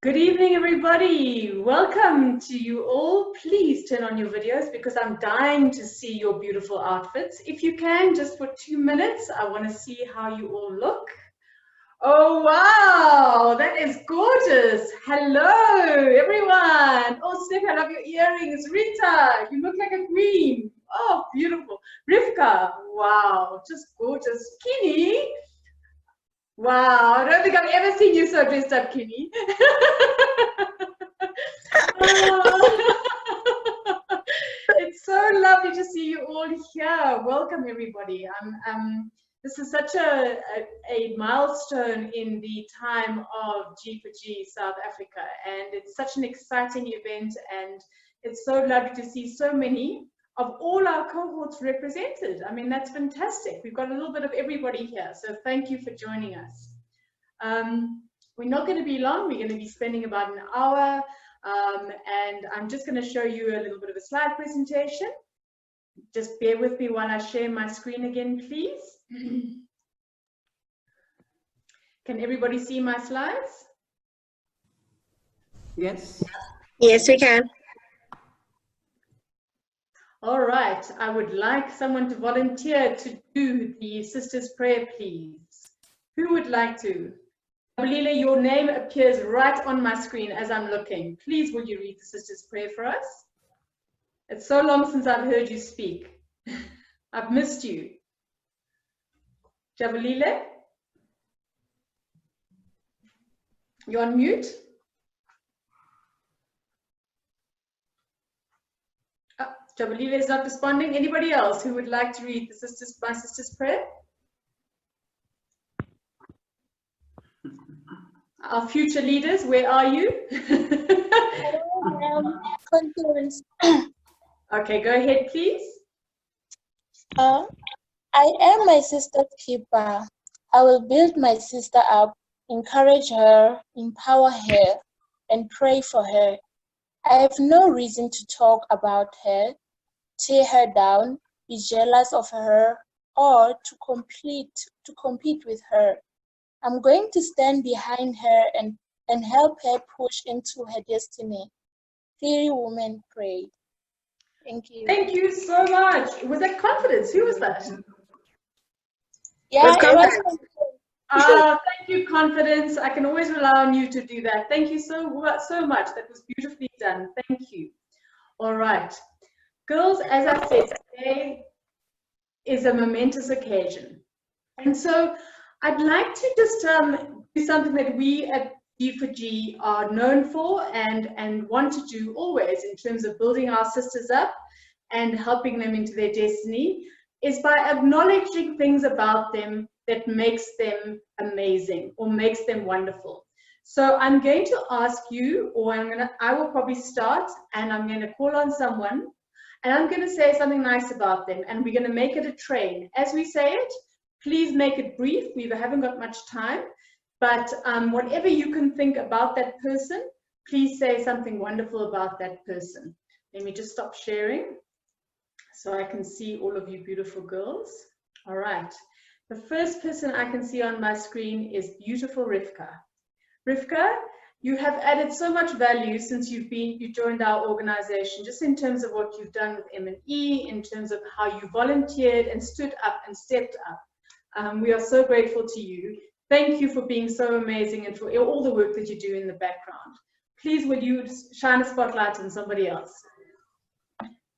Good evening, everybody. Welcome to you all. Please turn on your videos because I'm dying to see your beautiful outfits. If you can, just for 2 minutes, I want to see how you all look. Oh, wow, that is gorgeous. Hello, everyone. Oh, Steph, I love your earrings. Rita, you look like a queen. Oh, beautiful. Rivka, wow, just gorgeous. Kini, wow, I don't think I've ever seen you so dressed up, Kini. It's so lovely to see you all here. Welcome, everybody. This is such a milestone in the time of G4G South Africa, and it's such an exciting event, and it's so lovely to see so many of all our cohorts represented. I mean, that's fantastic. We've got a little bit of everybody here, so thank you for joining us. We're not going to be long. We're going to be spending about an hour, and I'm just going to show you a little bit of a slide presentation. Just bear with me while I share my screen again, please. Can everybody see my slides? Yes. Yes, we can. All right. I would like someone to volunteer to do the Sisters Prayer, please. Who would like to? Balila, your name appears right on my screen as I'm looking. Please, will you read the Sisters Prayer for us? It's so long since I've heard you speak. I've missed you. Jabalile? You're on mute? Oh, Jabalile is not responding. Anybody else who would like to read the my sister's prayer? Our future leaders, where are you? Conference. Okay, go ahead, please. I am my sister's keeper. I will build my sister up, encourage her, empower her, and pray for her. I have no reason to talk about her, tear her down, be jealous of her, or to compete with her. I'm going to stand behind her and help her push into her destiny. Fairy woman prayed. Thank you. Thank you so much. Was that Confidence? Who was that? Yeah, it was Confidence. Thank you, Confidence. I can always rely on you to do that. Thank you so much. That was beautifully done. Thank you. All right. Girls, as I said, today is a momentous occasion. And so I'd like to just do something that we at G4G are known for and want to do always in terms of building our sisters up and helping them into their destiny, is by acknowledging things about them that makes them amazing or makes them wonderful. So I'm going to ask you, or I will probably start, and I'm going to call on someone, and I'm going to say something nice about them, and we're going to make it a train. As we say it, please make it brief. We haven't got much time, but whatever you can think about that person, please say something wonderful about that person. Let me just stop sharing so I can see all of you beautiful girls. All right. The first person I can see on my screen is beautiful Rivka. Rivka, you have added so much value since you joined our organization, just in terms of what you've done with M&E, in terms of how you volunteered and stood up and stepped up. We are so grateful to you. Thank you for being so amazing and for all the work that you do in the background. Please, will you shine a spotlight on somebody else?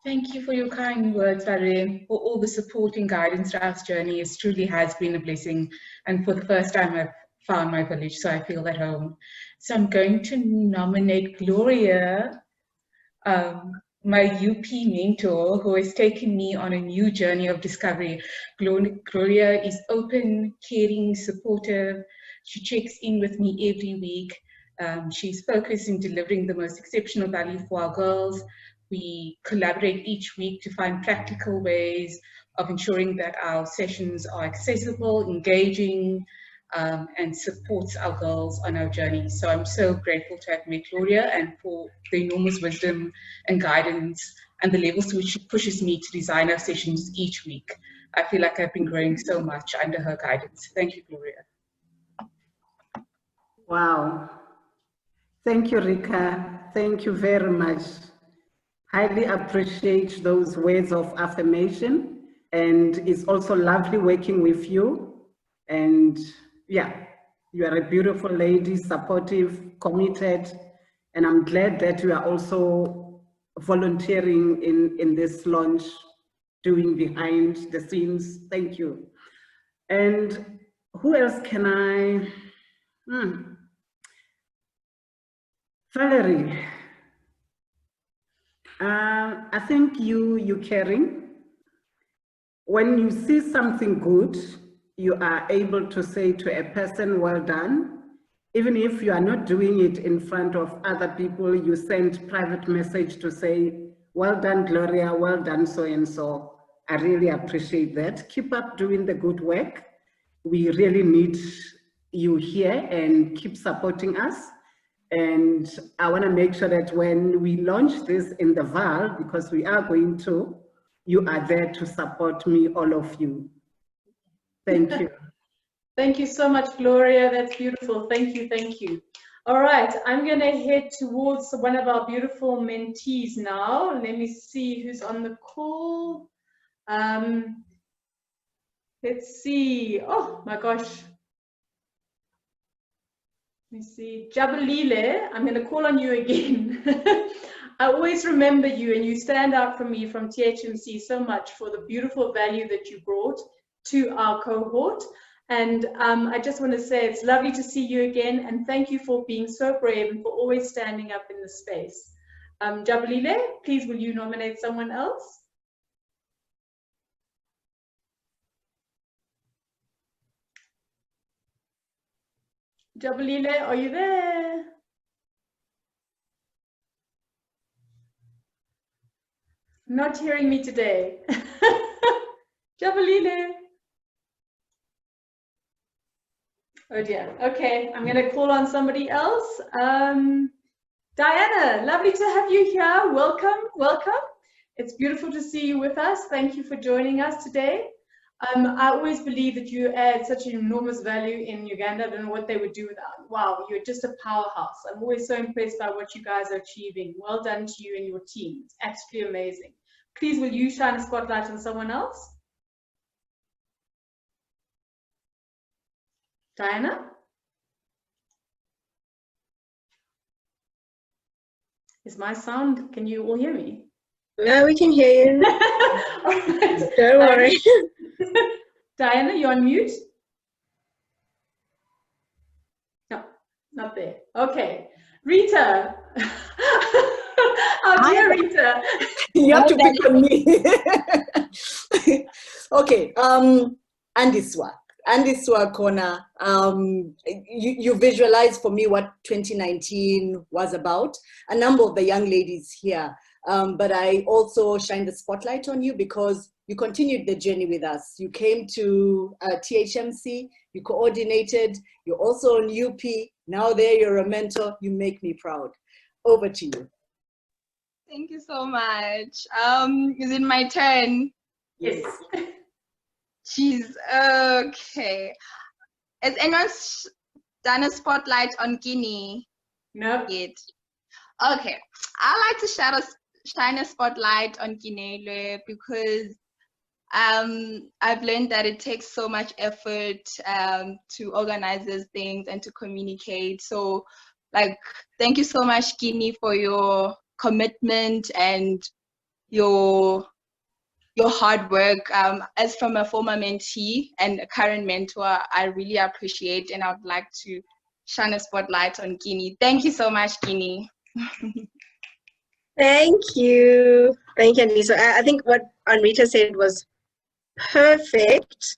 Thank you for your kind words, Valerie, for all the support and guidance throughout this journey. It truly has been a blessing. And for the first time, I've found my village, so I feel at home. So I'm going to nominate Gloria, my UP mentor, who has taken me on a new journey of discovery. Gloria is open, caring, supportive. She checks in with me every week. She's focused in delivering the most exceptional value for our girls. We collaborate each week to find practical ways of ensuring that our sessions are accessible, engaging, and supports our girls on our journey. So I'm so grateful to have met Gloria and for the enormous wisdom and guidance and the levels to which she pushes me to design our sessions each week. I feel like I've been growing so much under her guidance. Thank you, Gloria. Wow. Thank you, Rika. Thank you very much. Highly appreciate those words of affirmation. And it's also lovely working with you. And yeah, you are a beautiful lady, supportive, committed. And I'm glad that you are also volunteering in this launch, doing behind the scenes. Thank you. And who else can I? Valerie, I think you caring. When you see something good, you are able to say to a person, well done. Even if you are not doing it in front of other people, you send private message to say, well done, Gloria, well done, so and so. I really appreciate that. Keep up doing the good work. We really need you here and keep supporting us. And I want to make sure that when we launch this in the VAL, because we are going to, you are there to support me, all of you. Thank you. Thank you so much, Gloria. That's beautiful. Thank you, thank you. All right, I'm going to head towards one of our beautiful mentees now. Let me see who's on the call. Let's see. Oh my gosh. Let me see. Jabalile, I'm going to call on you again. I always remember you, and you stand out for me from THMC so much for the beautiful value that you brought to our cohort. And I just want to say it's lovely to see you again, and thank you for being so brave and for always standing up in the space. Jabalile, please will you nominate someone else? Jabalile, are you there? Not hearing me today. Jabalile. Oh dear. Okay, I'm going to call on somebody else. Diana, lovely to have you here. Welcome, welcome. It's beautiful to see you with us. Thank you for joining us today. I always believe that you add such an enormous value in Uganda. I don't know what they would do without. Wow, you're just a powerhouse. I'm always so impressed by what you guys are achieving. Well done to you and your team. It's absolutely amazing. Please, will you shine a spotlight on someone else? Diana? Is my sound, can you all hear me? Yeah, we can hear you. All right. Don't worry. Diana, you're on mute? No, not there. Okay. Rita. Our dear Rita. You have to pick on me. Okay, Andiswa Kona, you visualize for me what 2019 was about. A number of the young ladies here, but I also shine the spotlight on you because you continued the journey with us. You came to THMC, you coordinated, you're also on UP, now there you're a mentor, you make me proud. Over to you. Thank you so much. Is it my turn? Yes. Jeez, okay. Has anyone done a spotlight on Guinea? No. Yet. Okay, I like to shine a spotlight on Guinea because I've learned that it takes so much effort to organize these things and to communicate. So, like, thank you so much, Guinea, for your commitment and your hard work. As from a former mentee and a current mentor, I really appreciate, and I would like to shine a spotlight on Guinea. Thank you so much, Guinea. Thank you. Thank you, Anissa. I think what Anrita said was perfect.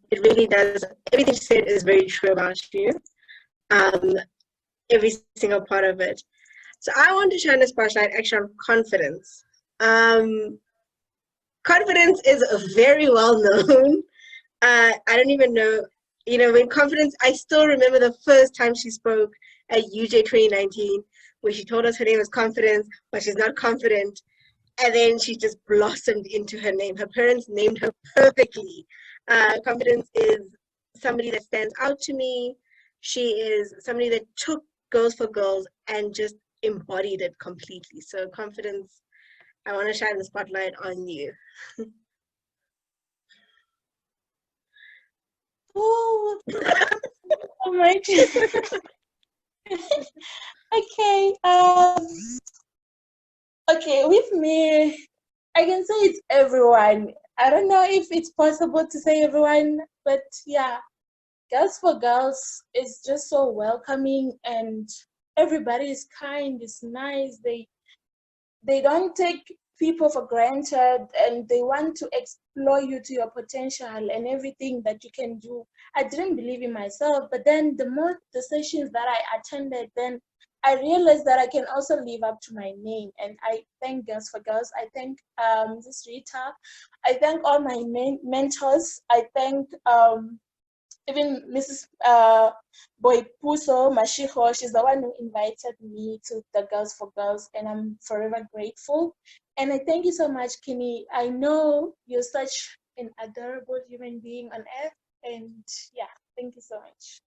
It really does. Everything she said is very true about you. Every single part of it. So I want to shine a spotlight actually on confidence. Confidence is very well known. I don't even know, when confidence, I still remember the first time she spoke at UJ 2019, where she told us her name was Confidence, but she's not confident. And then she just blossomed into her name. Her parents named her perfectly. Confidence is somebody that stands out to me. She is somebody that took Girls for Girls and just embodied it completely. So Confidence, I want to shine the spotlight on you. Oh, so much. Okay. Okay, with me, I can say it's everyone. I don't know if it's possible to say everyone, but yeah, Girls for Girls is just so welcoming, and everybody is kind, is nice. They don't take people for granted, and they want to explore you to your potential and everything that you can do. I didn't believe in myself, but then the more the sessions that I attended, then I realized that I can also live up to my name. And I thank Girls for Girls. I thank this Rita. I thank all my mentors. I thank even Mrs. Boypuso Mashiho. She's the one who invited me to the Girls for Girls, and I'm forever grateful. And I thank you so much, Kini. I know you're such an adorable human being on earth, and yeah, thank you so much.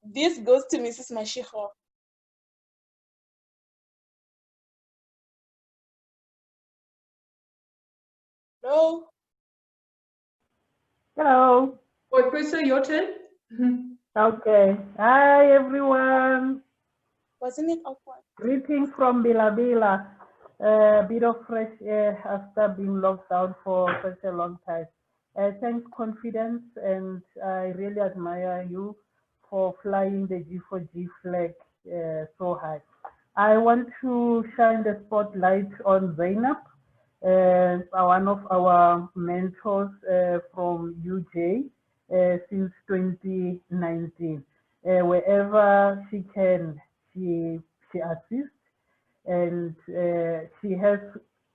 This goes to Mrs. Mashiho. Hello? Hello. Boypuso, your turn. Okay. Hi, everyone. Wasn't it awkward? Greetings from Bila Bila. A bit of fresh air after being locked down for such a long time. Thanks, Confidence, and I really admire you for flying the G4G flag so high. I want to shine the spotlight on Zainab, one of our mentors from UJ since 2019. Wherever she can, she assists, and she has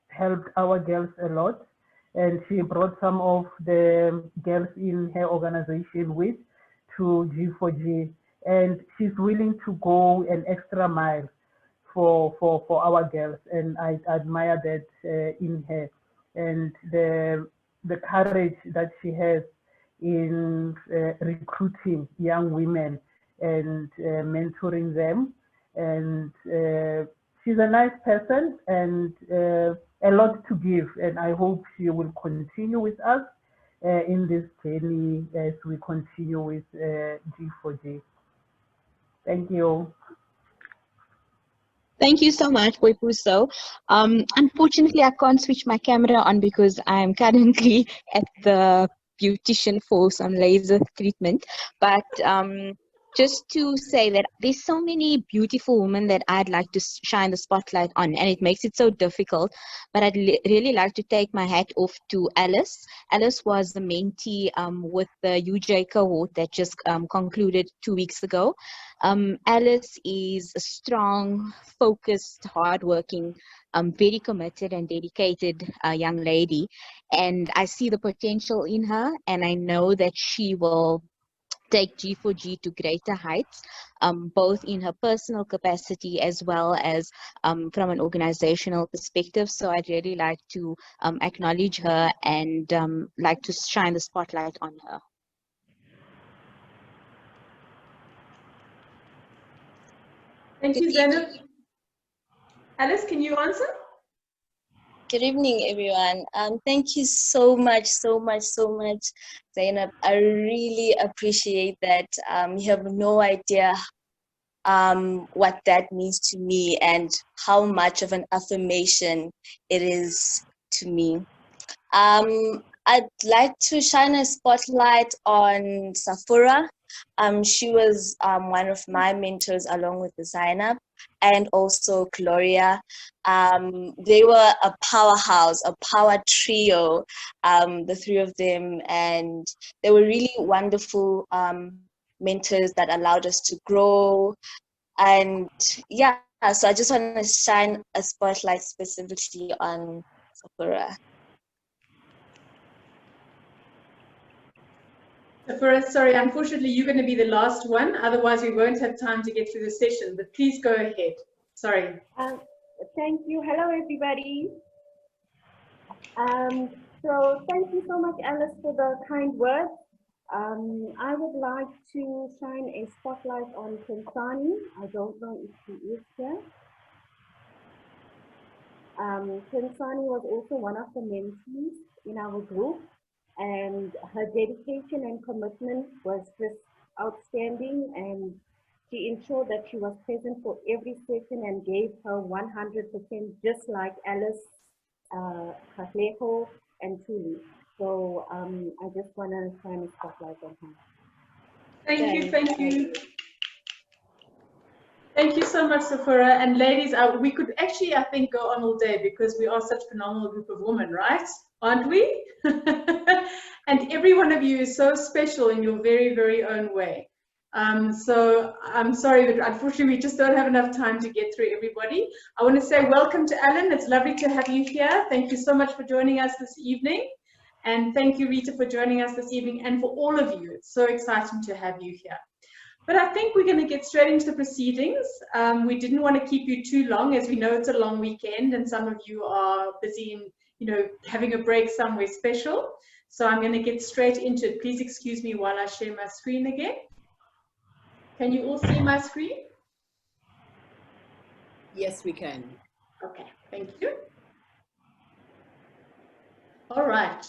helped our girls a lot. And she brought some of the girls in her organization with to G4G, and she's willing to go an extra mile for our girls, and I admire that in her, and the courage that she has in recruiting young women and mentoring them, and she's a nice person and a lot to give, and I hope she will continue with us in this journey as we continue with G4G. Thank you. Thank you so much, Boypuso. Unfortunately, I can't switch my camera on because I'm currently at the beautician for some laser treatment. But just to say that there's so many beautiful women that I'd like to shine the spotlight on, and it makes it so difficult. But I'd really like to take my hat off to Alice. Alice was the mentee with the UJ cohort that just concluded 2 weeks ago. Alice is a strong, focused, hardworking, very committed and dedicated young lady. And I see the potential in her, and I know that she will take G4G to greater heights, both in her personal capacity as well as from an organizational perspective. So I'd really like to acknowledge her and like to shine the spotlight on her. Thank you, Zainab. Alice, can you answer? Good evening, everyone. Thank you so much, Zainab. I really appreciate that. You have no idea what that means to me and how much of an affirmation it is to me. I'd like to shine a spotlight on Safura. She was one of my mentors along with Zainab and also Gloria. They were a powerhouse, a power trio, the three of them, and they were really wonderful mentors that allowed us to grow. And yeah, so I just want to shine a spotlight specifically on Safura. Sorry, unfortunately, you're going to be the last one. Otherwise, we won't have time to get through the session. But please go ahead. Sorry. Thank you. Hello, everybody. So thank you so much, Alice, for the kind words. I would like to shine a spotlight on Kensani. I don't know if she is here. Kensani was also one of the mentees in our group, and her dedication and commitment was just outstanding, and she ensured that she was present for every session and gave her 100%, just like Alice, Kahleko, and Tuli. So I just want to shine a spotlight on her. Thank you, thank you. Thank you so much, Sephora. And ladies, we could actually, I think, go on all day because we are such a phenomenal group of women, right? Aren't we? And every one of you is so special in your very, very own way. So I'm sorry, but unfortunately, we just don't have enough time to get through everybody. I want to say welcome to Alan. It's lovely to have you here. Thank you so much for joining us this evening. And thank you, Rita, for joining us this evening. And for all of you, it's so exciting to have you here. But I think we're going to get straight into the proceedings. We didn't want to keep you too long, as we know it's a long weekend and some of you are busy in, having a break somewhere special. So I'm going to get straight into it. Please excuse me while I share my screen again. Can you all see my screen? Yes, we can. Okay, thank you. All right.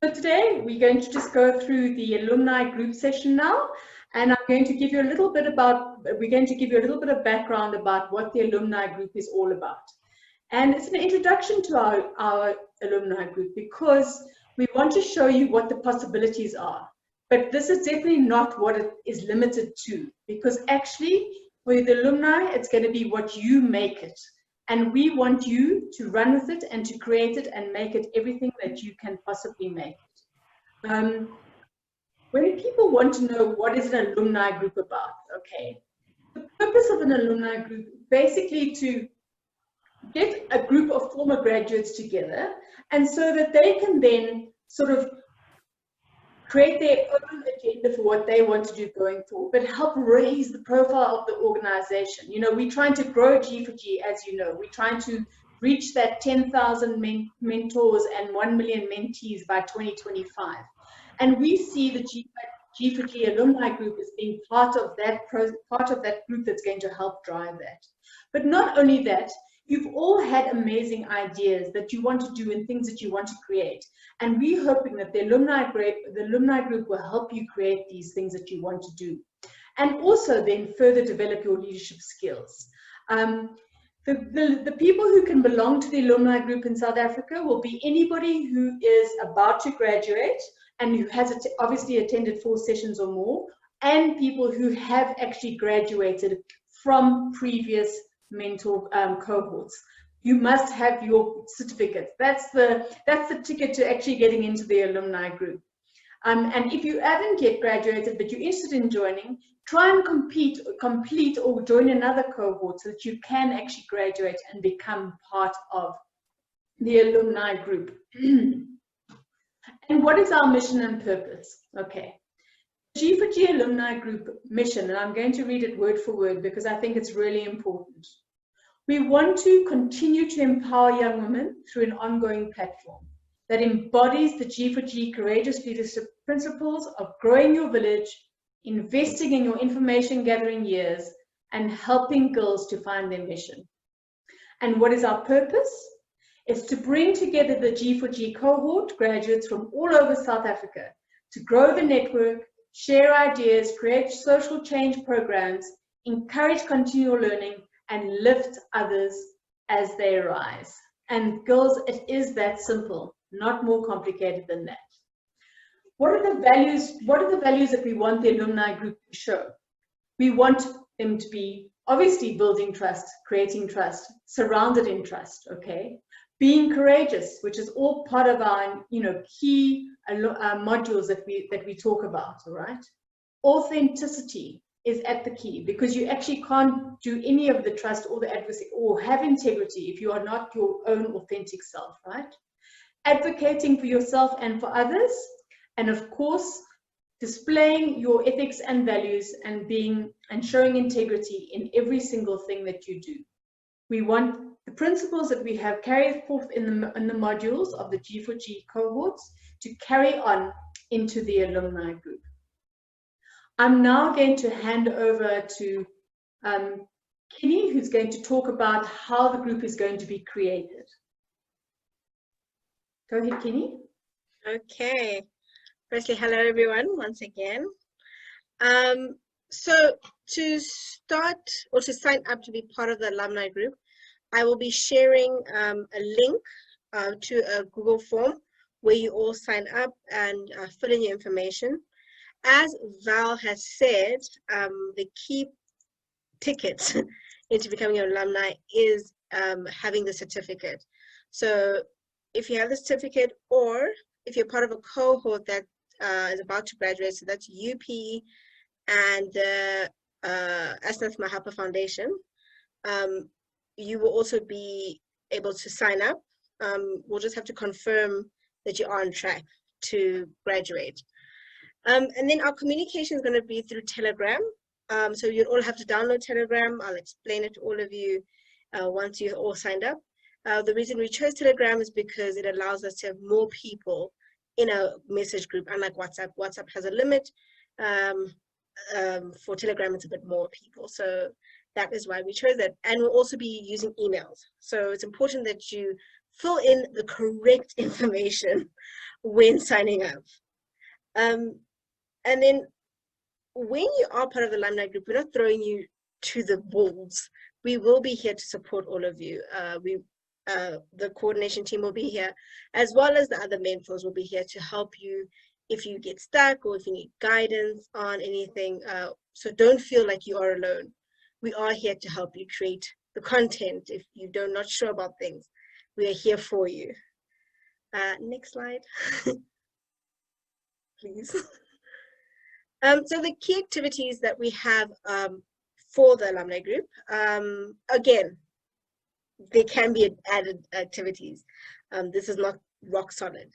So today we're going to just go through the alumni group session now. And I'm going to give you a little bit of background about what the alumni group is all about. And it's an introduction to our alumni group because we want to show you what the possibilities are. But this is definitely not what it is limited to, because actually for the alumni, it's going to be what you make it. And we want you to run with it and to create it and make it everything that you can possibly make it. When people want to know what is an alumni group about, okay, the purpose of an alumni group is basically to get a group of former graduates together, and so that they can then sort of create their own agenda for what they want to do going forward, but help raise the profile of the organization. We're trying to grow G4G, as you know. We're trying to reach that 10,000 mentors and 1 million mentees by 2025. And we see the G4G Alumni Group as being part of that group that's going to help drive that. But not only that, you've all had amazing ideas that you want to do and things that you want to create. And we're hoping that the alumni group will help you create these things that you want to do. And also then further develop your leadership skills. The people who can belong to the alumni group in South Africa will be anybody who is about to graduate and who has obviously attended 4 sessions or more, and people who have actually graduated from previous mentor cohorts. You must have your certificate. That's the ticket to actually getting into the alumni group. And if you haven't yet graduated, but you're interested in joining, try and complete or join another cohort so that you can actually graduate and become part of the alumni group. And what is our mission and purpose? Okay. G4G Alumni Group mission, and I'm going to read it word for word because I think it's really important. We want to continue to empower young women through an ongoing platform that embodies the G4G courageous leadership principles of growing your village, investing in your information gathering years, and helping girls to find their mission. And what is our purpose? It's to bring together the G4G cohort graduates from all over South Africa to grow the network, share ideas, create social change programs, encourage continual learning, and lift others as they rise. And girls, it is that simple, not more complicated than that. What are the values that we want the alumni group to show? We want them to be obviously building trust, creating trust, surrounded in trust, okay? Being courageous, which is all part of our key modules that we talk about, all right? Authenticity is at the key, because you actually can't do any of the trust or the advocacy or have integrity if you are not your own authentic self, right? Advocating for yourself and for others, and of course, displaying your ethics and values and showing integrity in every single thing that you do. We want the principles that we have carried forth in the modules of the G4G cohorts to carry on into the alumni group. I'm now going to hand over to Kenny, who's going to talk about how the group is going to be created. Go ahead, Kenny. Okay. Firstly, hello everyone once again. So to start or to sign up to be part of the alumni group, I will be sharing a link to a Google form where you all sign up and fill in your information. As Val has said, the key ticket into becoming an alumni is having the certificate. So if you have the certificate, or if you're part of a cohort that is about to graduate, so that's UP and the Asnath Mahapa Foundation, you will also be able to sign up. We'll just have to confirm that you are on track to graduate. And then our communication is going to be through Telegram. So you'll all have to download Telegram. I'll explain it to all of you once you've all signed up. The reason we chose Telegram is because it allows us to have more people in a message group, unlike WhatsApp. WhatsApp has a limit. For Telegram, it's a bit more people. So that is why we chose that. And we'll also be using emails. So it's important that you fill in the correct information when signing up. And then when you are part of the alumni group, we're not throwing you to the wolves. We will be here to support all of you. The coordination team will be here, as well as the other mentors will be here to help you if you get stuck or if you need guidance on anything. So don't feel like you are alone. We are here to help you create the content. If you're not sure about things, we are here for you. Next slide, please. So the key activities that we have for the alumni group, again, there can be added activities. This is not rock solid.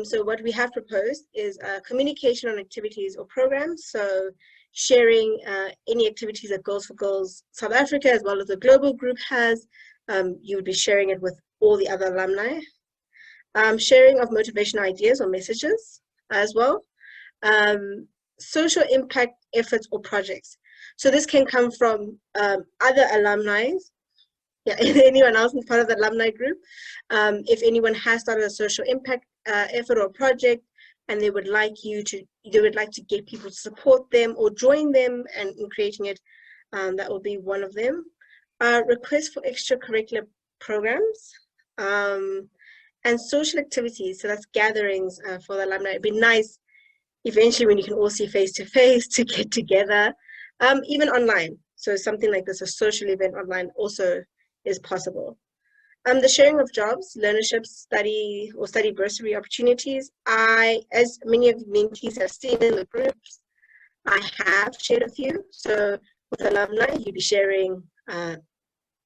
So what we have proposed is communication on activities or programs. So sharing any activities that Girls for Girls South Africa, as well as the global group has, you would be sharing it with all the other alumni. Sharing of motivational ideas or messages as well. Social impact efforts or projects. So this can come from other alumni. Yeah, anyone else in part of the alumni group. If anyone has started a social impact effort or project, and they would like to get people to support them or join them and in creating it, that will be one of them. Requests for extracurricular programs and social activities. So that's gatherings for the alumni. It'd be nice eventually when you can all see face to face to get together, even online. So something like this, a social event online, also is possible. The sharing of jobs, learnerships, study bursary opportunities. As many of the mentees have seen in the groups, I have shared a few. So with alumni, you'll be sharing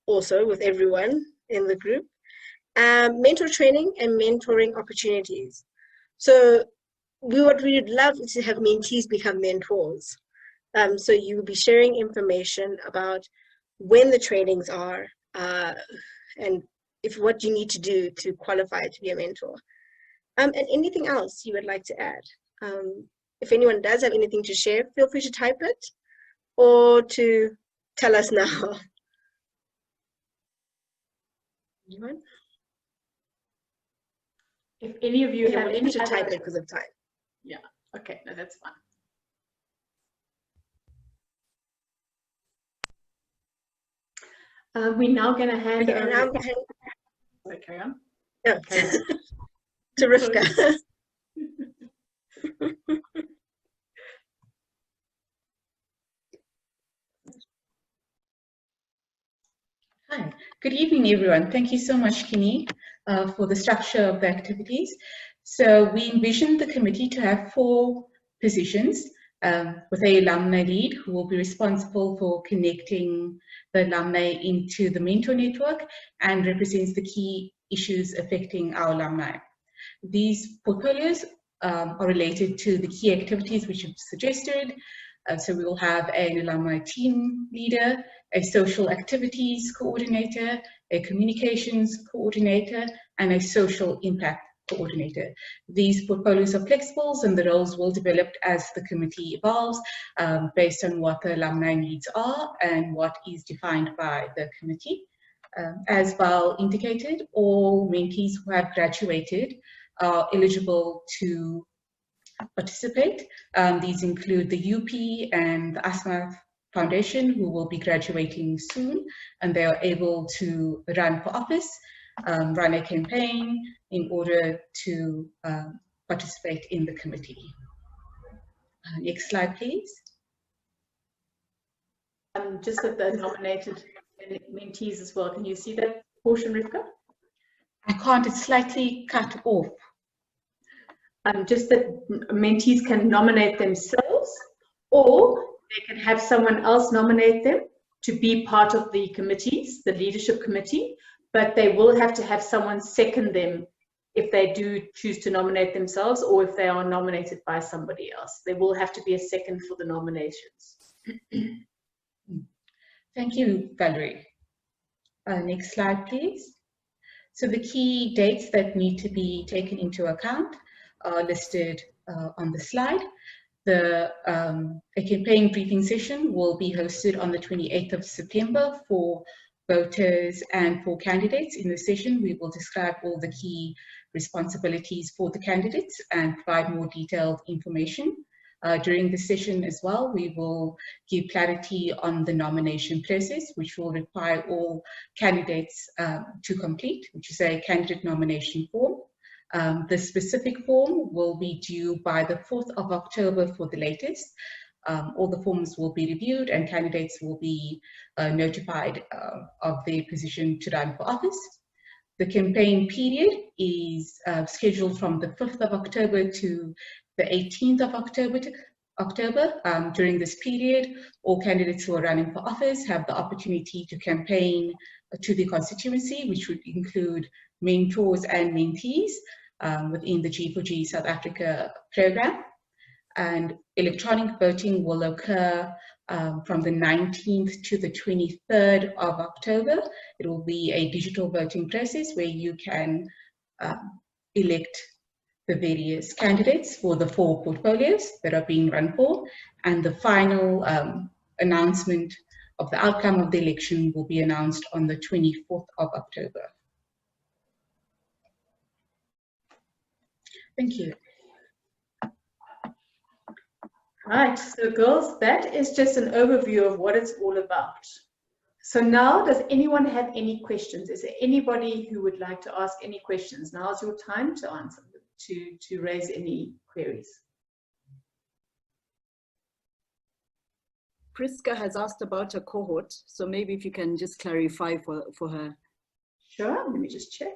also with everyone in the group. Mentor training and mentoring opportunities. So what we would love is to have mentees become mentors. So you will be sharing information about when the trainings are and what you need to do to qualify to be a mentor. And anything else you would like to add. If anyone does have anything to share, feel free to type it or to tell us now. Anyone? If any of you have any to type it because of time. Yeah, okay, no, that's fine. We're now going to hand over. Sorry, carry on. Yeah. To Rivka. Hi, good evening, everyone. Thank you so much, Kenny, for the structure of the activities. So we envisioned the committee to have 4 positions with an alumni lead who will be responsible for connecting the alumni into the mentor network and represents the key issues affecting our alumni. These portfolios are related to the key activities which you've suggested. So we will have an alumni team leader, a social activities coordinator, a communications coordinator, and a social impact coordinator. These portfolios are flexible and the roles will develop as the committee evolves based on what the alumni needs are and what is defined by the committee. As Val indicated, all mentees who have graduated are eligible to participate. These include the UP and the ASMA Foundation, who will be graduating soon, and they are able to run for office, run a campaign in order to participate in the committee. Next slide, please. Just at the nominated mentees as well. Can you see that portion, Rivka? I can't, it's slightly cut off. Just that mentees can nominate themselves, or they can have someone else nominate them to be part of the committees, the leadership committee, but they will have to have someone second them if they do choose to nominate themselves or if they are nominated by somebody else. There will have to be a second for the nominations. Thank you, Valerie. Next slide, please. So the key dates that need to be taken into account are listed on the slide. A campaign briefing session will be hosted on the 28th of September for voters and for candidates. In the session, we will describe all the key responsibilities for the candidates and provide more detailed information. During the session as well, we will give clarity on the nomination process, which will require all candidates to complete, which is a candidate nomination form. The specific form will be due by the 4th of October for the latest. All the forms will be reviewed and candidates will be notified of their position to run for office. The campaign period is scheduled from the 5th of October to the 18th of October. During this period, all candidates who are running for office have the opportunity to campaign to the constituency, which would include mentors and mentees within the G4G South Africa program. And electronic voting will occur from the 19th to the 23rd of October. It will be a digital voting process where you can elect the various candidates for the 4 portfolios that are being run for, and the final announcement of the outcome of the election will be announced on the 24th of October. Thank you. Right, so girls, that is just an overview of what it's all about. So now, does anyone have any questions? Is there anybody who would like to ask any questions? Now's your time to answer, to raise any queries. Priska has asked about a cohort, so maybe if you can just clarify for her. Sure, let me just check.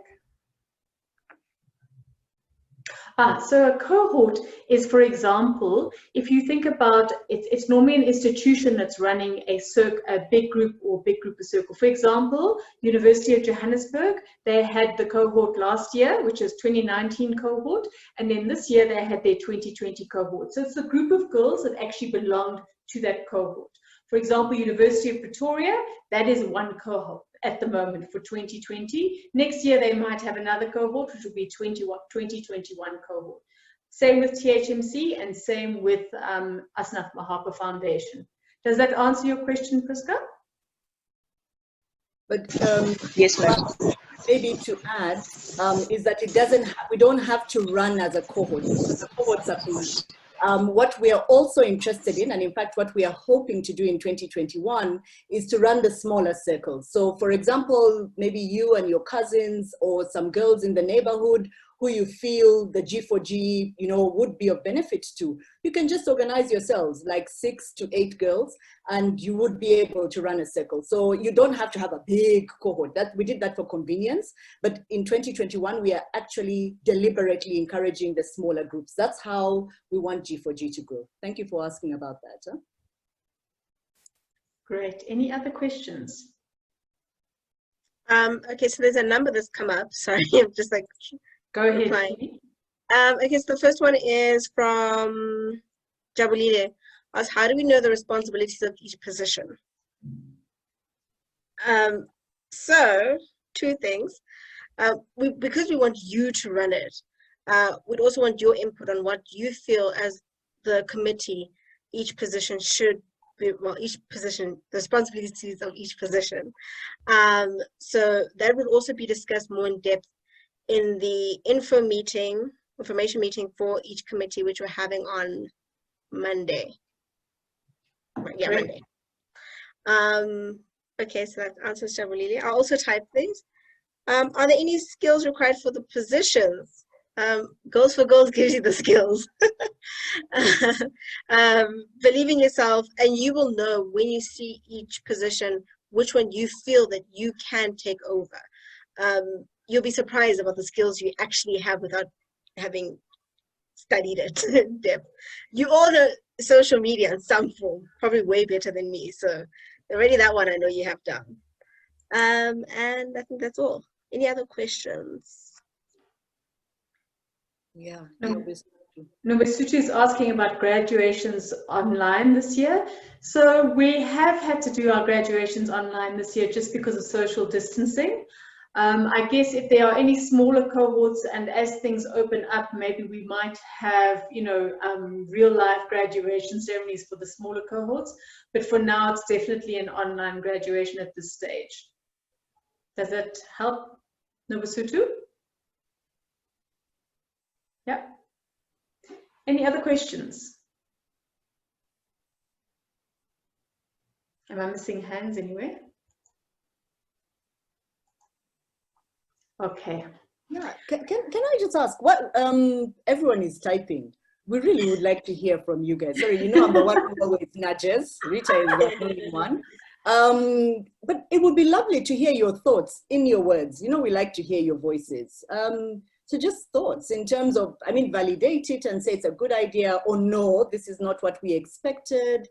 So a cohort is, for example, if you think about it, it's normally an institution that's running a big group or big group of circle. For example, University of Johannesburg, they had the cohort last year, which is 2019 cohort, and then this year they had their 2020 cohort. So it's a group of girls that actually belonged to that cohort. For example, University of Pretoria, that is one cohort at the moment for 2020. Next year, they might have another cohort, which will be 2021 cohort. Same with THMC and same with Asnaf Mahapa Foundation. Does that answer your question, Priska? But yes, ma'am. Maybe to add is that we don't have to run as a cohort. The cohorts are closed. What we are also interested in, and in fact what we are hoping to do in 2021, is to run the smaller circles. So for example, maybe you and your cousins or some girls in the neighborhood who you feel the G4G, would be of benefit to, you can just organize yourselves like 6 to 8 girls and you would be able to run a circle. So you don't have to have a big cohort. We did that for convenience, but in 2021, we are actually deliberately encouraging the smaller groups. That's how we want G4G to grow. Thank you for asking about that. Huh? Great. Any other questions? Okay, so there's a number that's come up. Sorry, I'm just like... Go ahead. Okay, so the first one is from Jabulile. Asks, how do we know the responsibilities of each position? So, 2 things. Because we want you to run it, we'd also want your input on what you feel as the committee, each position should be, well, each position, the responsibilities of each position. So that would also be discussed more in depth in the information meeting for each committee, which we're having on Monday. Yeah, Great. Monday. Okay, so that answers Jabulili. I'll also type things. Are there any skills required for the positions? Goals for Goals gives you the skills. Believe in yourself, and you will know when you see each position which one you feel that you can take over. You'll be surprised about the skills you actually have without having studied it in depth. You all know social media in some form, probably way better than me. So already that one I know you have done. And I think that's all. Any other questions? Yeah. Nobusuchi is asking about graduations online this year. So we have had to do our graduations online this year just because of social distancing. I guess if there are any smaller cohorts and as things open up, maybe we might have, real life graduation ceremonies for the smaller cohorts. But for now, it's definitely an online graduation at this stage. Does that help, Nobusutu? Yeah. Any other questions? Am I missing hands anywhere? Okay. Yeah, can I just ask what everyone is typing? We really would like to hear from you guys. Sorry, I'm the one who always nudges. Rita is the only one. But it would be lovely to hear your thoughts in your words. We like to hear your voices. So just thoughts in terms of, validate it and say it's a good idea or no, this is not what we expected.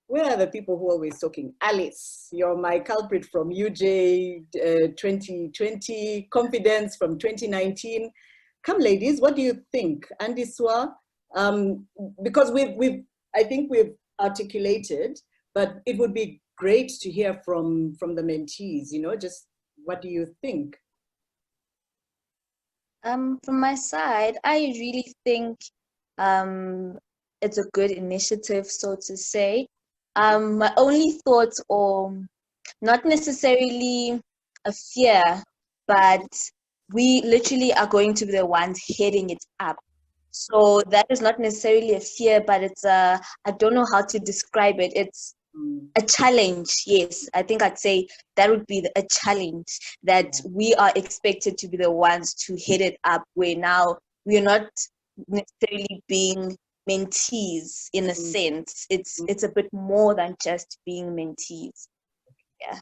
Where are the people who are always talking? Alice, you're my culprit from UJ 2020, Confidence from 2019. Come ladies, what do you think? Andiswa, because I think we've articulated, but it would be great to hear from the mentees, just what do you think? From my side, I really think it's a good initiative, so to say. My only thoughts, or not necessarily a fear, but we literally are going to be the ones heading it up. So that is not necessarily a fear, but it's I don't know how to describe it. It's a challenge. Yes, I think I'd say that would be a challenge that we are expected to be the ones to head it up, where now we're not necessarily being mentees in a sense. It's a bit more than just being mentees. Yeah.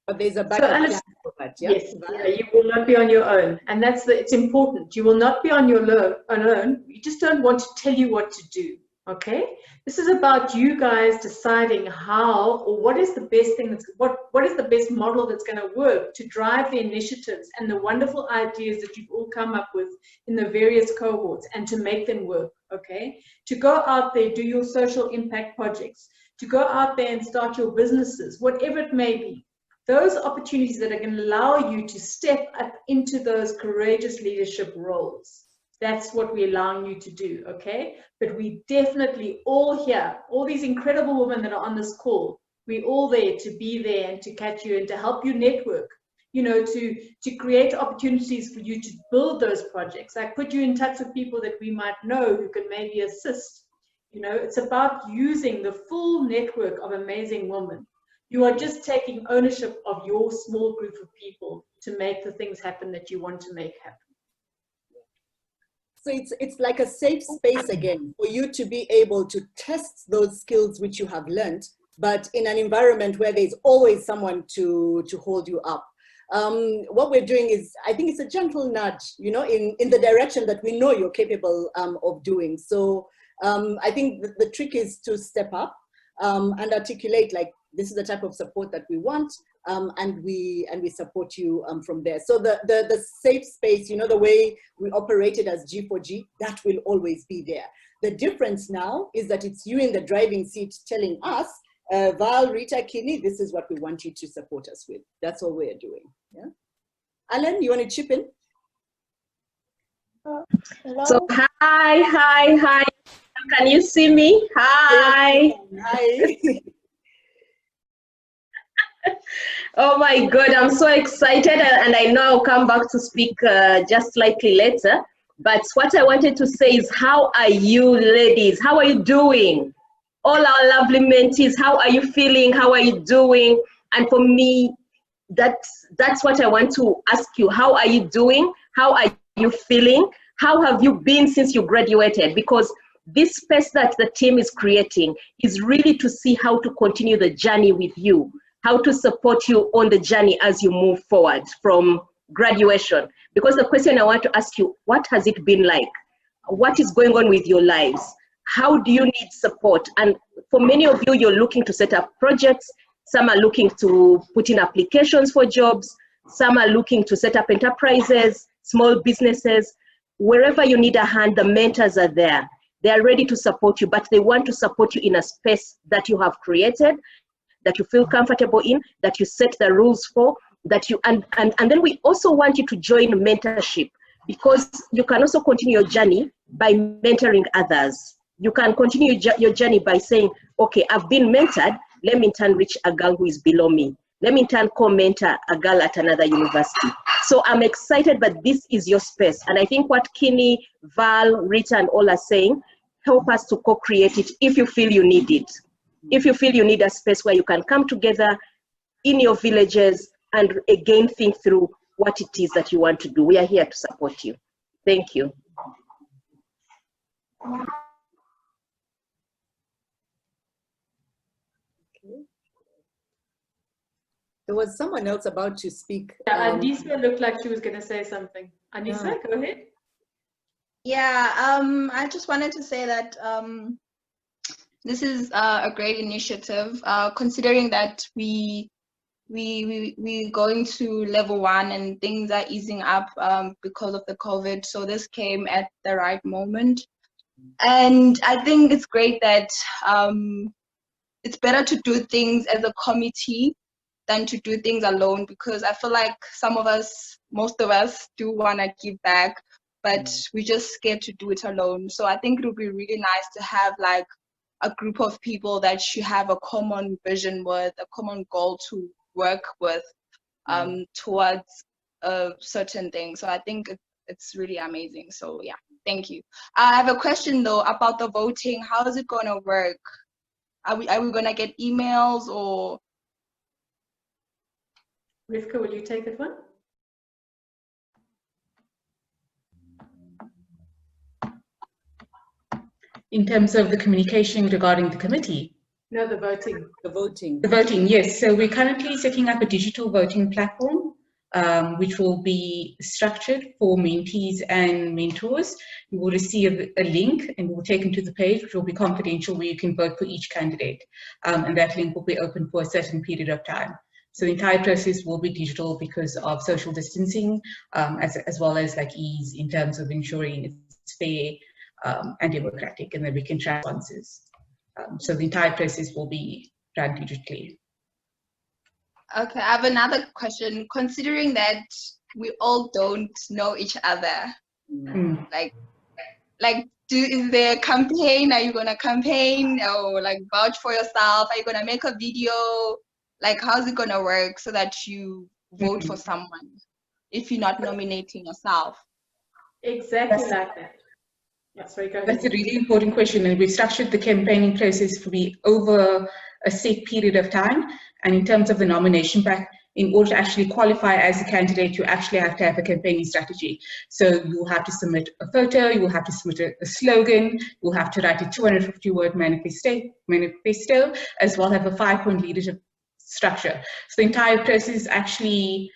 But there's a backup plan for that, yeah? Yes, you will not be on your own, and it's important. You will not be on your own. We just don't want to tell you what to do. Okay, this is about you guys deciding how, or what is the best thing what is the best model that's going to work to drive the initiatives and the wonderful ideas that you've all come up with in the various cohorts, and to make them work. Okay, to go out there, do your social impact projects, to go out there and start your businesses, whatever it may be. Those opportunities that are going to allow you to step up into those courageous leadership roles. That's what we're allowing you to do, okay? But we definitely all here, all these incredible women that are on this call, we're all there to be there and to catch you and to help you network, to create opportunities for you to build those projects. Like put you in touch with people that we might know who can maybe assist. It's about using the full network of amazing women. You are just taking ownership of your small group of people to make the things happen that you want to make happen. So it's like a safe space again for you to be able to test those skills which you have learned, but in an environment where there's always someone to hold you up. What we're doing is, I think it's a gentle nudge, in the direction that we know you're capable of doing. So I think the trick is to step up and articulate, like, this is the type of support that we want, and we support you from there. So the safe space, the way we operated as G4G, that will always be there. The difference now is that it's you in the driving seat telling us, Val, Rita, Kini, this is what we want you to support us with. That's all we're doing. Yeah. Alan, you want to chip in? Hello? So hi. Can you see me? Hi. Hi. Oh my God, I'm so excited, and I know I'll come back to speak just slightly later. But what I wanted to say is, how are you ladies? How are you doing? All our lovely mentees, how are you feeling? How are you doing? And for me, that's what I want to ask you. How are you doing? How are you feeling? How have you been since you graduated? Because this space that the team is creating is really to see how to continue the journey with you, how to support you on the journey as you move forward from graduation. Because the question I want to ask you, what has it been like? What is going on with your lives? How do you need support? And for many of you, you're looking to set up projects. Some are looking to put in applications for jobs. Some are looking to set up enterprises, small businesses. Wherever you need a hand, the mentors are there. They are ready to support you, but they want to support you in a space that you have created, that you feel comfortable in, that you set the rules for, that you, and then we also want you to join mentorship, because you can also continue your journey by mentoring others. You can continue your journey by saying, okay, I've been mentored, let me in turn reach a girl who is below me. Let me in turn co-mentor a girl at another university. So I'm excited, but this is your space. And I think what Kinney, Val, Rita, and all are saying, help us to co-create it if you feel you need it. If you feel you need a space where you can come together in your villages and again think through what it is that you want to do. We are here to support you. Thank you. There was someone else about to speak. Yeah, Anissa looked like she was going to say something. Anissa, go ahead. Yeah, I just wanted to say that this is a great initiative, considering that we're going to level 1 and things are easing up because of the COVID. So this came at the right moment. And I think it's great that it's better to do things as a committee than to do things alone, because I feel like some of us, most of us do want to give back, but we're just scared to do it alone. So I think it would be really nice to have like a group of people that you have a common vision with, a common goal to work with towards a certain thing. So I think it's really amazing. So yeah, thank you. I have a question though about the voting. How is it going to work? Are we going to get emails or? Rivka, will you take that one? In terms of the communication regarding the committee? No, the voting. The voting. The voting, yes. So we're currently setting up a digital voting platform, which will be structured for mentees and mentors. You will receive a link and we'll take them to the page, which will be confidential, where you can vote for each candidate. And that link will be open for a certain period of time. So the entire process will be digital because of social distancing, as well as like ease in terms of ensuring it's fair and democratic, and that we can track responses. So the entire process will be done digitally. Okay, I have another question. Considering that we all don't know each other, is there a campaign? Are you gonna campaign or like vouch for yourself? Are you gonna make a video? Like, how's it gonna work so that you vote for someone if you're not nominating yourself? Exactly like that. Yeah, sorry, go ahead. That's a really important question, and we've structured the campaigning process to be over a set period of time. And in terms of the nomination pack, in order to actually qualify as a candidate, you actually have to have a campaigning strategy. So you'll have to submit a photo, you will have to submit a slogan, you'll have to write a 250-word manifesto, as well as have a 5-point leadership structure. So the entire process is actually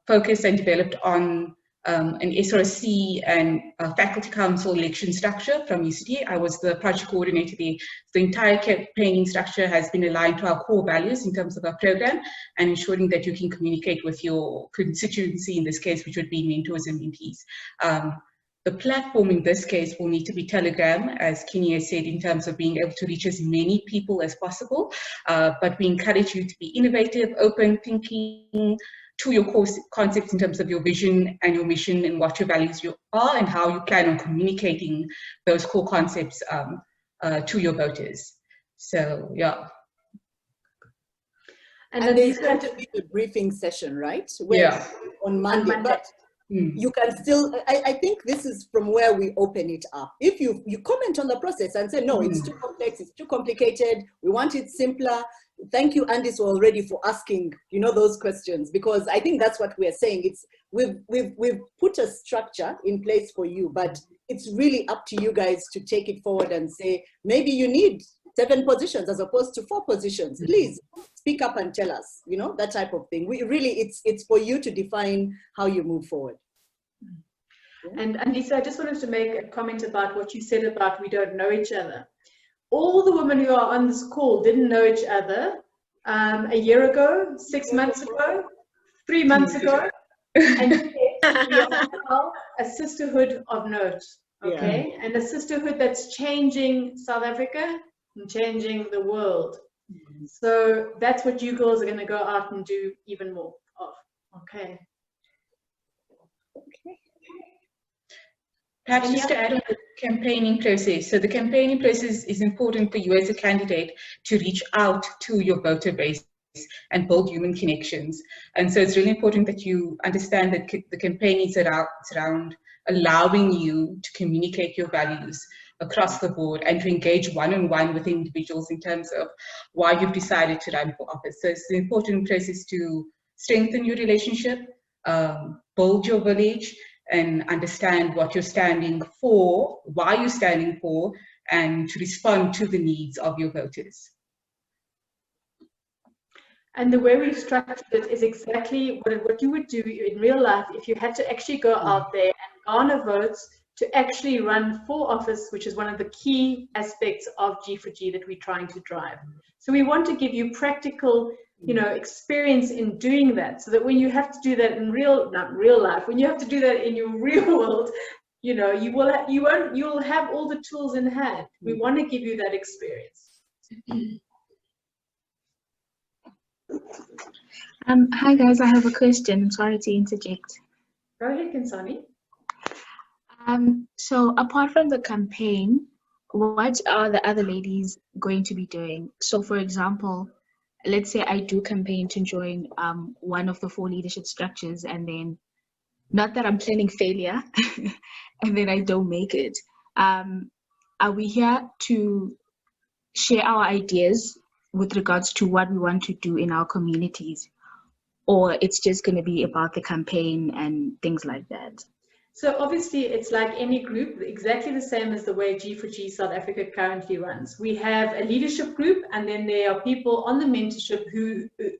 focused and developed on an SRC and a faculty council election structure from UCT. I was the project coordinator there. The entire campaigning structure has been aligned to our core values in terms of our program and ensuring that you can communicate with your constituency, in this case, which would be mentors and mentees. The platform in this case will need to be Telegram, as Kinney has said, in terms of being able to reach as many people as possible. But we encourage you to be innovative, open thinking, to your course concepts in terms of your vision and your mission and what your values are and how you plan on communicating those core concepts to your voters. So, yeah. And there's going to be a briefing session, right? Yeah. On Monday. But you can still, I think this is from where we open it up. If you comment on the process and say, no, it's too complex, it's too complicated, we want it simpler. Thank you, Andis, already for asking, those questions, because I think that's what we're saying. It's we've put a structure in place for you, but it's really up to you guys to take it forward and say, maybe you need 7 positions as opposed to 4 positions. Please speak up and tell us, that type of thing. We really, it's for you to define how you move forward. And Lisa, I just wanted to make a comment about what you said about we don't know each other. All the women who are on this call didn't know each other a year ago, 6 months ago, 3 months ago, and yet we are now a sisterhood of note, okay? Yeah. And a sisterhood that's changing South Africa and changing the world. So that's what you girls are going to go out and do even more of, okay? Perhaps just to add on the campaigning process. So the campaigning process is important for you as a candidate to reach out to your voter base and build human connections. And so it's really important that you understand that the campaign is around allowing you to communicate your values across the board and to engage one-on-one with individuals in terms of why you've decided to run for office. So it's an important process to strengthen your relationship, build your village, and understand what you're standing for, why you're standing for, and to respond to the needs of your voters. And the way we've structured it is exactly what you would do in real life if you had to actually go out there and garner votes to actually run for office, which is one of the key aspects of G4G that we're trying to drive. So we want to give you practical, experience in doing that, so that when you have to do that in not real life, when you have to do that in your real world, you'll have all the tools in hand. We want to give you that experience. Hi guys, I have a question. I'm sorry to interject. Go ahead, Kinsani. So apart from the campaign, what are the other ladies going to be doing? So for example, let's say I do campaign to join one of the 4 leadership structures, and then, not that I'm planning failure, and then I don't make it. Are we here to share our ideas with regards to what we want to do in our communities? Or it's just going to be about the campaign and things like that? So obviously it's like any group, exactly the same as the way G4G South Africa currently runs. We have a leadership group, and then there are people on the mentorship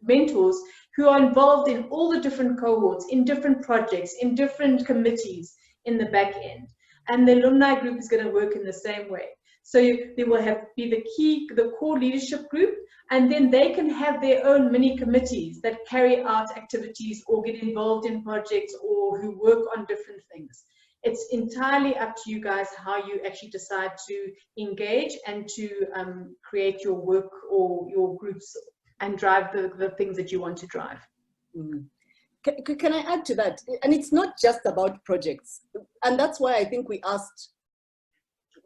mentors who are involved in all the different cohorts, in different projects, in different committees in the back end. And the alumni group is going to work in the same way. So there will be the core leadership group, and then they can have their own mini committees that carry out activities or get involved in projects or who work on different things. It's entirely up to you guys how you actually decide to engage and to create your work or your groups and drive the things that you want to drive. Can I add to that? And it's not just about projects. And that's why I think we asked,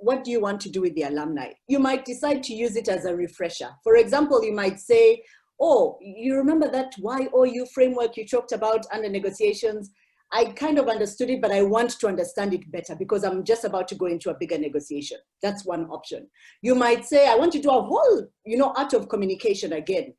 what do you want to do with the alumni? You might decide to use it as a refresher. For example, you might say, oh, you remember that YOU framework you talked about under negotiations? I kind of understood it, but I want to understand it better because I'm just about to go into a bigger negotiation. That's one option. You might say, I want to do a whole, art of communication again.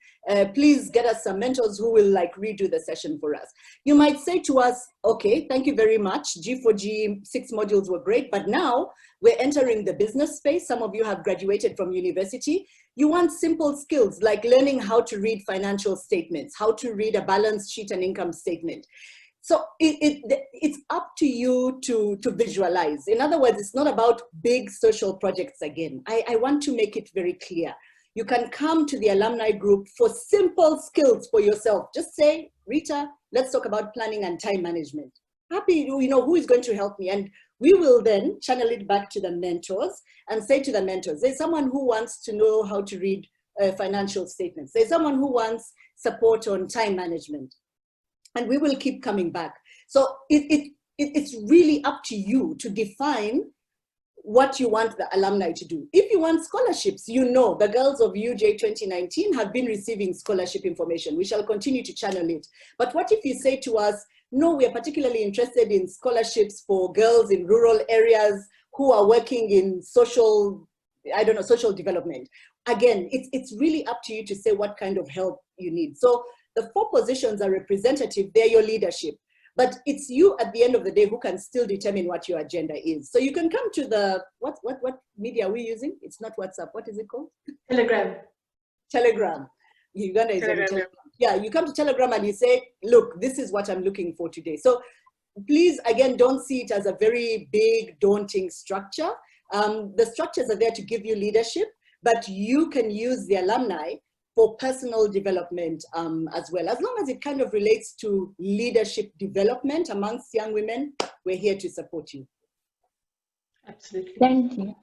Please get us some mentors who will redo the session for us. You might say to us, okay, thank you very much. G4G 6 modules were great, but now we're entering the business space. Some of you have graduated from university. You want simple skills like learning how to read financial statements, how to read a balance sheet and income statement. So it's up to you to visualize. In other words, it's not about big social projects again. I want to make it very clear. You can come to the alumni group for simple skills for yourself. Just say, Rita, let's talk about planning and time management. Happy, who is going to help me? And we will then channel it back to the mentors and say to the mentors, there's someone who wants to know how to read financial statements. There's someone who wants support on time management. and we will keep coming back. So it's really up to you to define what you want the alumni to do. If you want scholarships, you know the girls of UJ 2019 have been receiving scholarship information. We shall continue to channel it. But what if you say to us, no, we are particularly interested in scholarships for girls in rural areas who are working in social, I don't know, social development. Again, it's really up to you to say what kind of help you need. So the 4 positions are representative, they're your leadership. But it's you at the end of the day who can still determine what your agenda is. So you can come to the, what media are we using? It's not WhatsApp, what is it called? Telegram. Telegram. Uganda is on Telegram. Yeah, you come to Telegram and you say, look, this is what I'm looking for today. So please, again, don't see it as a very big, daunting structure. The structures are there to give you leadership, but you can use the alumni for personal development as well. As long as it kind of relates to leadership development amongst young women, we're here to support you. Absolutely. Thank you.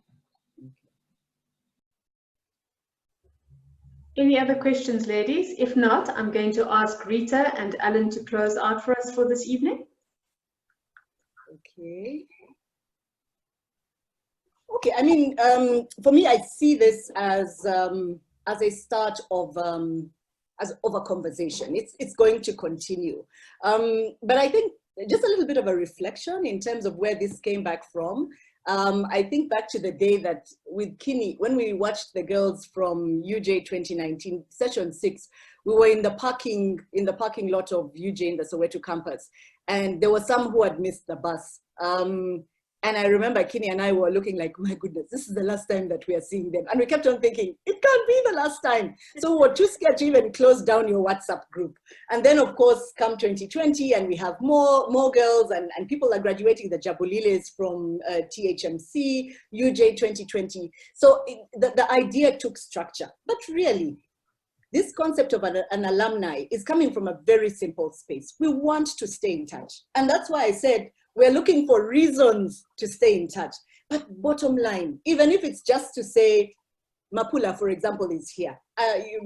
Any other questions, ladies? If not, I'm going to ask Rita and Alan to close out for us for this evening. Okay. Okay, I mean, for me, I see this as a start of a conversation. It's going to continue. But I think just a little bit of a reflection in terms of where this came back from. I think back to the day that with Kinney, when we watched the girls from UJ 2019, session 6, we were in the parking lot of UJ in the Soweto campus, and there were some who had missed the bus. And I remember Kinney and I were looking like, my goodness, this is the last time that we are seeing them. And we kept on thinking, it can't be the last time. So we were too scared to even close down your WhatsApp group. And then, of course, come 2020, and we have more girls, and people are graduating, the Jabuliles from THMC, UJ 2020. So the idea took structure. But really, this concept of an alumni is coming from a very simple space. We want to stay in touch. And that's why I said, we're looking for reasons to stay in touch. But bottom line, even if it's just to say, Mapula, for example, is here.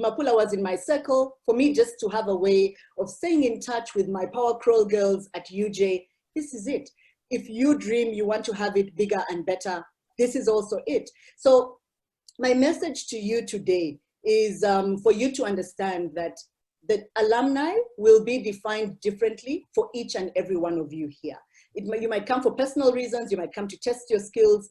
Mapula was in my circle. For me, just to have a way of staying in touch with my Power Crawl girls at UJ, this is it. If you dream you want to have it bigger and better, this is also it. So my message to you today is for you to understand that the alumni will be defined differently for each and every one of you here. You might come for personal reasons, you might come to test your skills.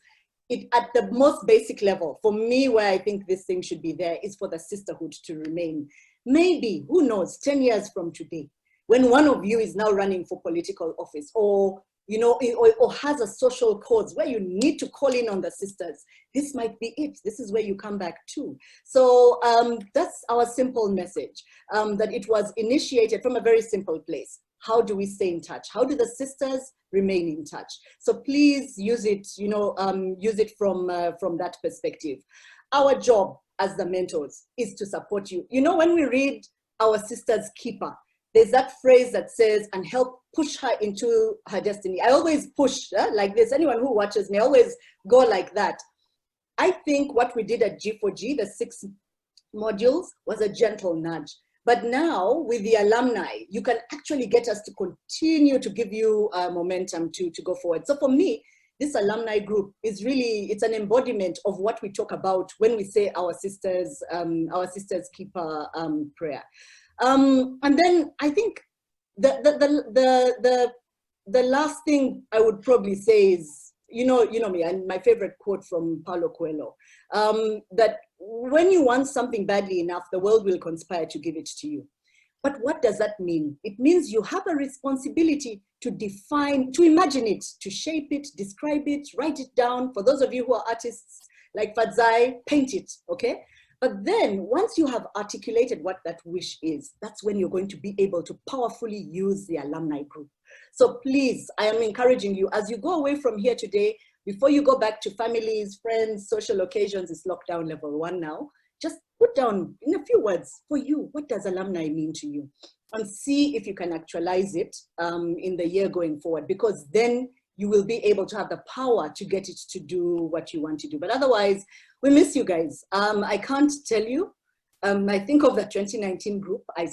At the most basic level, for me, where I think this thing should be there is for the sisterhood to remain. Maybe, who knows, 10 years from today, when one of you is now running for political office, or or has a social cause where you need to call in on the sisters, this might be it. This is where you come back to. So that's our simple message, that it was initiated from a very simple place. How do we stay in touch? How do the sisters remain in touch? So please use it, use it from that perspective. Our job as the mentors is to support you. When we read our sister's keeper, there's that phrase that says, and help push her into her destiny. I always push like this. Anyone who watches me, I always go like that. I think what we did at G4G, the 6 modules, was a gentle nudge. But now with the alumni, you can actually get us to continue to give you momentum to go forward. So for me, this alumni group is really, it's an embodiment of what we talk about when we say our sisters keeper prayer. And then I think the last thing I would probably say is, you know me, and my favorite quote from Paulo Coelho, that when you want something badly enough, the world will conspire to give it to you. But what does that mean? It means you have a responsibility to define, to imagine it, to shape it, describe it, write it down. For those of you who are artists like Fadzai, paint it, okay? But then once you have articulated what that wish is, that's when you're going to be able to powerfully use the alumni group. So please, I am encouraging you, as you go away from here today, before you go back to families, friends, social occasions, it's lockdown level 1 now, just put down in a few words for you, what does alumni mean to you? And see if you can actualize it in the year going forward, because then you will be able to have the power to get it to do what you want to do. But otherwise, we miss you guys. I can't tell you I think of the 2019 group. I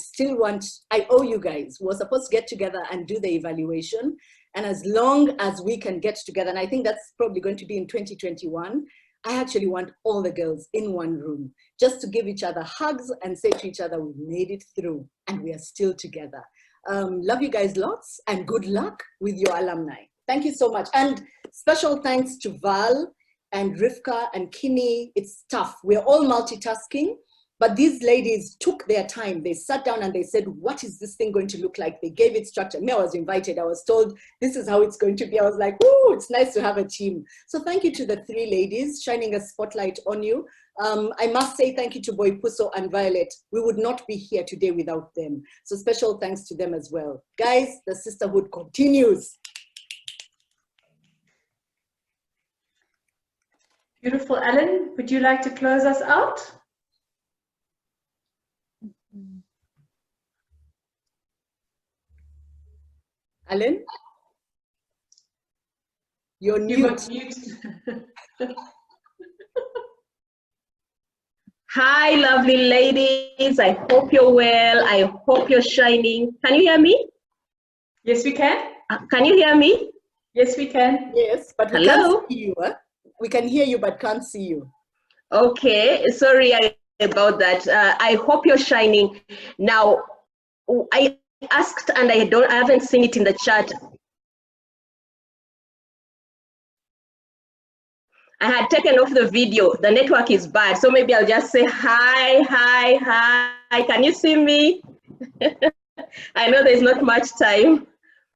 owe you guys. We're supposed to get together and do the evaluation. And as long as we can get together, and I think that's probably going to be in 2021, I actually want all the girls in one room, just to give each other hugs and say to each other, we made it through and we are still together. Love you guys lots and good luck with your alumni. Thank you so much. And special thanks to Val and Rivka and Kini. It's tough. We're all multitasking, but these ladies took their time. They sat down and they said, what is this thing going to look like? They gave it structure. Me, I was invited. I was told, this is how it's going to be. I was like, ooh, it's nice to have a team. So thank you to the three ladies shining a spotlight on you. I must say thank you to Boy Puso and Violet. We would not be here today without them. So special thanks to them as well. Guys, the sisterhood continues. Beautiful. Ellen, would you like to close us out? Ellen? You're mute. Hi, lovely ladies. I hope you're well. I hope you're shining. Can you hear me? Yes, we can. Can you hear me? Yes, we can. Yes, but we can't see you. Huh? We can hear you, but can't see you. Okay, sorry about that. I hope you're shining. Now, I asked, and I haven't seen it in the chat. I had taken off the video. The network is bad, so maybe I'll just say hi, hi, hi. Can you see me? I know there's not much time.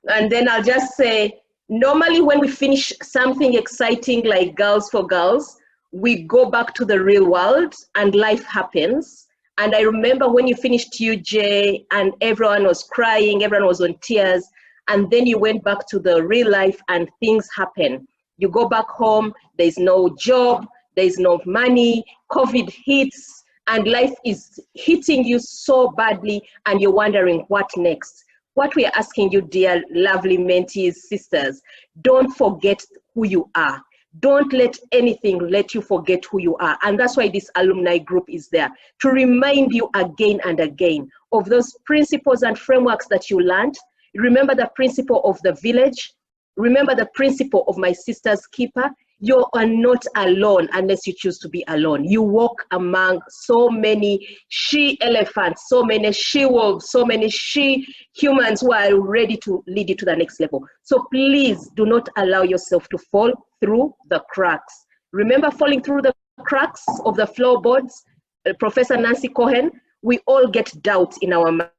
And then I'll just say, normally when we finish something exciting like Girls for Girls, we go back to the real world and life happens. And I remember when you finished UJ and everyone was crying, everyone was on tears, and then you went back to the real life and things happen. You go back home, there's no job, there's no money, COVID hits, and life is hitting you so badly, and you're wondering what next. What we are asking you, dear lovely mentees, sisters, don't forget who you are. Don't let anything let you forget who you are. And that's why this alumni group is there, to remind you again and again of those principles and frameworks that you learned. Remember the principle of the village. Remember the principle of my sister's keeper. You are not alone unless you choose to be alone. You walk among so many she-elephants, so many she-wolves, so many she-humans who are ready to lead you to the next level. So please do not allow yourself to fall through the cracks. Remember falling through the cracks of the floorboards? Professor Nancy Cohen, we all get doubt in our mind.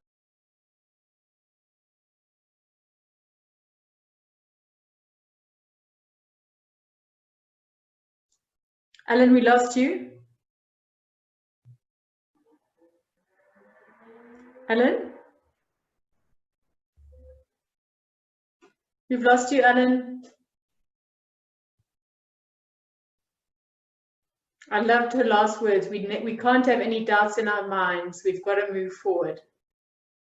Ellen, we lost you. Ellen? We've lost you, Ellen. I loved her last words. We can't have any doubts in our minds. We've got to move forward.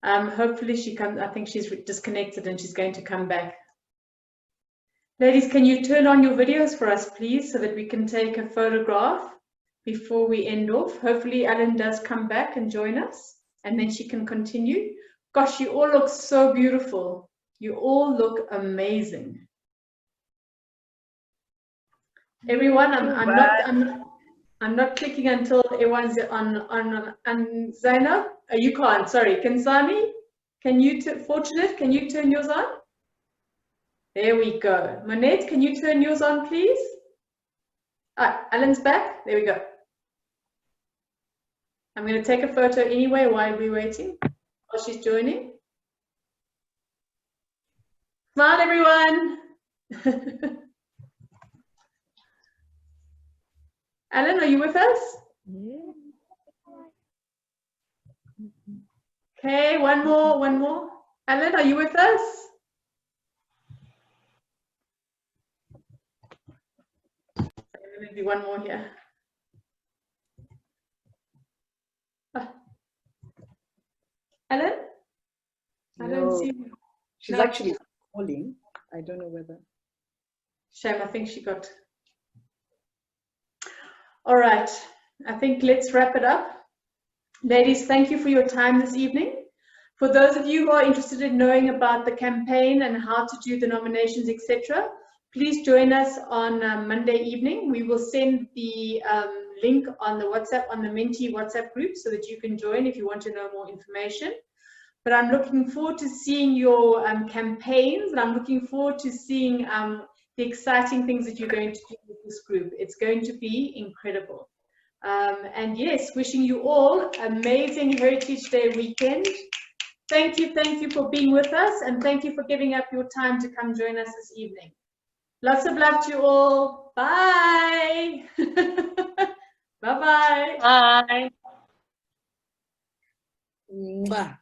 Hopefully she comes. I think she's disconnected and she's going to come back. Ladies, can you turn on your videos for us, please, so that we can take a photograph before we end off? Hopefully Ellen does come back and join us, and then she can continue. Gosh, you all look so beautiful. You all look amazing. Everyone, I'm not clicking until everyone's on Zainab. You can't. Sorry, Kansani, can you Fortunate? Can you turn yours on? There we go. Monette, can you turn yours on, please? Ellen's back. There we go. I'm going to take a photo anyway while we're waiting, while she's joining. Smile, everyone. Ellen, are you with us? Yeah. Okay, one more. Ellen, are you with us? Maybe one more here. Ellen? I don't see you. She's actually calling. I don't know whether. Shame, I think she got. All right, I think let's wrap it up. Ladies, thank you for your time this evening. For those of you who are interested in knowing about the campaign and how to do the nominations, etc., please join us on Monday evening. We will send the link on the WhatsApp, on the Mentee WhatsApp group, so that you can join if you want to know more information. But I'm looking forward to seeing your campaigns, and I'm looking forward to seeing the exciting things that you're going to do with this group. It's going to be incredible. And yes, wishing you all amazing Heritage Day weekend. Thank you for being with us, and thank you for giving up your time to come join us this evening. Lots of love to you all. Bye. Bye-bye. Bye. Mwah.